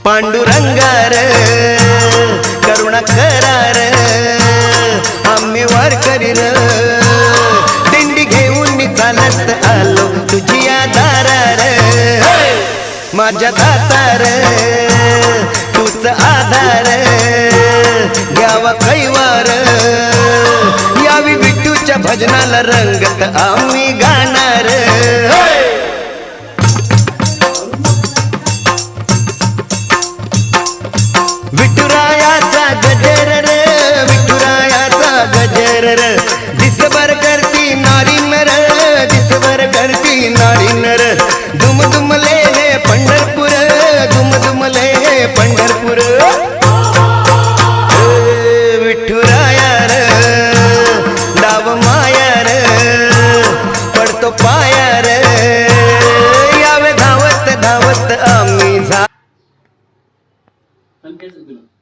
पांडुरंगार करुणा करार आम्ही वारकरी र दिंडी घेऊन चालत आलो तुझी दारार माझ्या दातार तूच आधार घ्यावा कैवार यावी विठूच्या भजनाला रंगत आम्ही गाणार विठुरायाचा गजर रे विठुरायाचा गजर रे दिसभर करती नारी नर दिसभर करती नारी नर दुम दुमले पंढरपूर दुम दुमले पंढरपूर विठुराया रे डाव माया रे पडतो पाया रे यावे धावत धावत आम्ही Angkat sebelah.